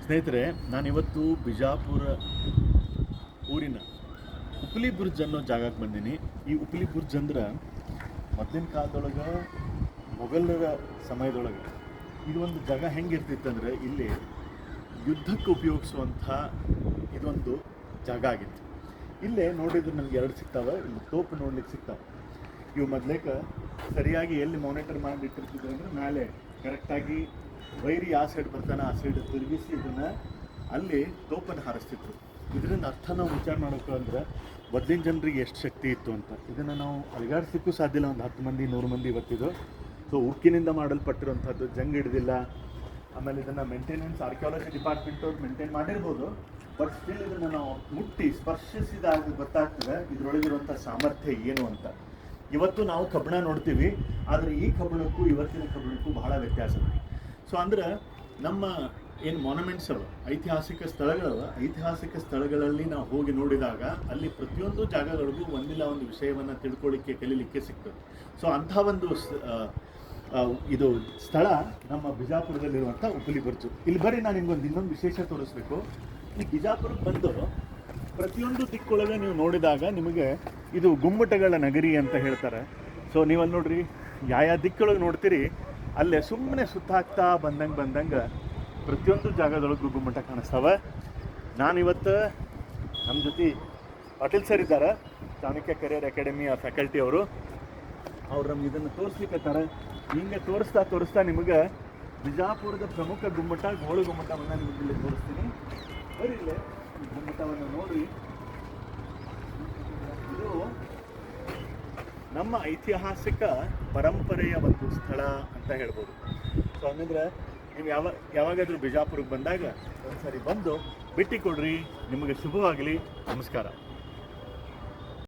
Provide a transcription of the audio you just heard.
ಸ್ನೇಹಿತರೆ, ನಾನಿವತ್ತು ಬಿಜಾಪುರ ಊರಿನ ಉಪ್ಲಿ ಬುರ್ಜ್ ಅನ್ನೋ ಜಾಗಕ್ಕೆ ಬಂದೀನಿ. ಈ ಉಪ್ಲಿ ಬುರ್ಜ್ ಅಂದ್ರೆ ಮೊದಲಿನ ಕಾಲದೊಳಗೆ ಮೊಘಲರ ಸಮಯದೊಳಗೆ ಇದು ಒಂದು ಜಾಗ ಹೆಂಗಿರ್ತಿತ್ತಂದ್ರೆ ಇಲ್ಲಿ ಯುದ್ಧಕ್ಕೆ ಉಪಯೋಗಿಸುವಂಥ ಇದೊಂದು ಜಾಗ ಆಗಿತ್ತು. ಇಲ್ಲೇ ನೋಡಿದ್ರೆ ನನಗೆ ಎರಡು ಸಿಗ್ತಾವೆ. ಇಲ್ಲಿ ತೋಪು ನೋಡ್ಲಿಕ್ಕೆ ಸಿಗ್ತಾವೆ. ಇವು ಮೊದಲೇಕ ಸರಿಯಾಗಿ ಎಲ್ಲಿ ಮಾನಿಟರ್ ಮಾಡಿ ಇಟ್ಟಿರ್ತಿದ್ರು ಅಂದರೆ ಮೇಲೆ ಕರೆಕ್ಟಾಗಿ ವೈರಿ ಆ ಸೈಡ್ ಬರ್ತಾನೆ ಆ ಸೈಡ್ ತಿರುಗಿಸಿ ಇದನ್ನು ಅಲ್ಲಿ ತೋಪನ್ನು ಹಾರಿಸ್ತಿದ್ರು. ಇದರಿಂದ ಅರ್ಥ ನಾವು ವಿಚಾರ ಮಾಡೋಕೆ ಅಂದರೆ ಮೊದಲಿನ ಜನರಿಗೆ ಎಷ್ಟು ಶಕ್ತಿ ಇತ್ತು ಅಂತ. ಇದನ್ನು ನಾವು ಅಲುಗಾಡಿಸ್ಲಿಕ್ಕೂ ಸಾಧ್ಯ ಇಲ್ಲ. ಒಂದು 10 ಮಂದಿ 100 ಮಂದಿ ಇವತ್ತಿದು. ಸೊ ಉಕ್ಕಿನಿಂದ ಮಾಡಲ್ಪಟ್ಟಿರುವಂಥದ್ದು, ಜಂಗ್ ಹಿಡಿದಿಲ್ಲ. ಆಮೇಲೆ ಇದನ್ನು ಮೇಂಟೆನೆನ್ಸ್ ಆರ್ಕಿಯಾಲಜಿ ಡಿಪಾರ್ಟ್ಮೆಂಟ್ ಅವ್ರು ಮೇಂಟೈನ್ ಮಾಡಿರ್ಬೋದು. ಬಟ್ ಸ್ಟಿಲ್ ಇದನ್ನು ನಾವು ಮುಟ್ಟಿ ಸ್ಪರ್ಶಿಸಿದಾಗ ಗೊತ್ತಾಗ್ತದೆ ಇದರೊಳಗಿರುವಂಥ ಸಾಮರ್ಥ್ಯ ಏನು ಅಂತ. ಇವತ್ತು ನಾವು ಕಬ್ಬಣ ನೋಡ್ತೀವಿ, ಆದರೆ ಈ ಕಬ್ಬಣಕ್ಕೂ ಇವತ್ತಿನ ಕಬ್ಬಣಕ್ಕೂ ಬಹಳ ವ್ಯತ್ಯಾಸ ಇದೆ. ಸೊ ಅಂದ್ರೆ ನಮ್ಮ ಏನು ಮಾನ್ಯುಮೆಂಟ್ಸ್ ಅವ, ಐತಿಹಾಸಿಕ ಸ್ಥಳಗಳವ, ಐತಿಹಾಸಿಕ ಸ್ಥಳಗಳಲ್ಲಿ ನಾವು ಹೋಗಿ ನೋಡಿದಾಗ ಅಲ್ಲಿ ಪ್ರತಿಯೊಂದು ಜಾಗಗಳಿಗೂ ಒಂದಿಲ್ಲ ಒಂದು ವಿಷಯವನ್ನು ತಿಳ್ಕೊಳ್ಳಿಕ್ಕೆ ಕಲೀಲಿಕ್ಕೆ ಸಿಗ್ತದೆ. ಸೊ ಅಂಥ ಒಂದು ಇದು ಸ್ಥಳ ನಮ್ಮ ಬಿಜಾಪುರದಲ್ಲಿರುವಂಥ ಉಪ್ಲಿ ಬುರ್ಜು. ಇಲ್ಲಿ ಬರೀ ನಾನು ನಿಮ್ಗೊಂದು ಇನ್ನೊಂದು ವಿಶೇಷ ತೋರಿಸ್ಬೇಕು. ಈ ಬಿಜಾಪುರಕ್ಕೆ ಬಂದು ಪ್ರತಿಯೊಂದು ದಿಕ್ಕೊಳಗೆ ನೀವು ನೋಡಿದಾಗ ನಿಮಗೆ ಇದು ಗುಮ್ಮಟಗಳ ನಗರಿ ಅಂತ ಹೇಳ್ತಾರೆ. ಸೊ ನೀವಲ್ಲಿ ನೋಡ್ರಿ, ಯಾವ ದಿಕ್ಕೊಳಗೆ ನೋಡ್ತೀರಿ ಅಲ್ಲೇ ಸುಮ್ಮನೆ ಸುತ್ತಾಕ್ತಾ ಬಂದಂಗೆ ಪ್ರತಿಯೊಂದು ಜಾಗದೊಳಗೂ ಗುಮ್ಮಟ ಕಾಣಿಸ್ತಾವೆ. ನಾನಿವತ್ತು ನಮ್ಮ ಜೊತೆ ಪಾಟೀಲ್ ಸರ್ ಇದ್ದಾರೆ, ಚಾಣಕ್ಯ ಕರಿಯರ್ ಅಕಾಡೆಮಿಯ ಫ್ಯಾಕಲ್ಟಿ ಅವರು. ಅವ್ರು ನಮ್ಗೆ ಇದನ್ನು ತೋರಿಸ್ಲಿಕ್ಕತ್ತಾರೆ. ಹಿಂಗೆ ತೋರಿಸ್ತಾ ನಿಮಗೆ ಬಿಜಾಪುರದ ಪ್ರಮುಖ ಗುಮ್ಮಟ ಗೋಳು ಗುಮ್ಮಟವನ್ನು ನಿಮಗೆ ಇಲ್ಲಿ ತೋರಿಸ್ತೀನಿ. ಬರೀ ಇಲ್ಲೇ ಈ ಗುಮ್ಮಟವನ್ನು ನೋಡಿ. ಇದು ನಮ್ಮ ಐತಿಹಾಸಿಕ ಪರಂಪರೆಯ ಒಂದು ಸ್ಥಳ ಅಂತ ಹೇಳ್ಬೋದು. ಸೊ ಹಂಗಂದ್ರೆ ನೀವು ಯಾವಾಗಾದರೂ ಬಿಜಾಪುರಕ್ಕೆ ಬಂದಾಗ ಒಂದ್ಸರಿ ಬಂದು ಭೇಟಿ ಕೊಡ್ರಿ. ನಿಮಗೆ ಶುಭವಾಗಲಿ. ನಮಸ್ಕಾರ.